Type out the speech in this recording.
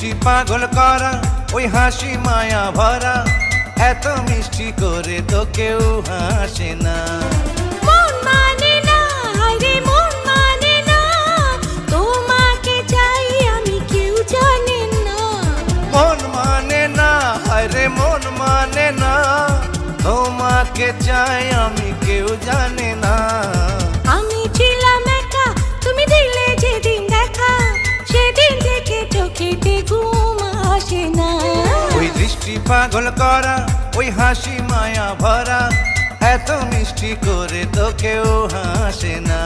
দৃষ্টি পাগল করা, ওই হাসি মায়া ভরা, এত মিষ্টি করে তো কেউ হাসে না। মন মানে না, হায়রে মন মানে না, তোমাকে চাই আমি কেউ জানে না। মন মানে না, হায়রে মন মানে না, তোমাকে চাই আমি কেউ জানে না। আমি ছিলাম একা, তুমি দিলে যেদিন দেখা, সেদিন থেকে চোখেতে ঘুম আসে না। ওই দৃষ্টি পাগল করা, ওই হাসি মায়া ভরা, এত মিষ্টি করে তো কেউ হাসে না।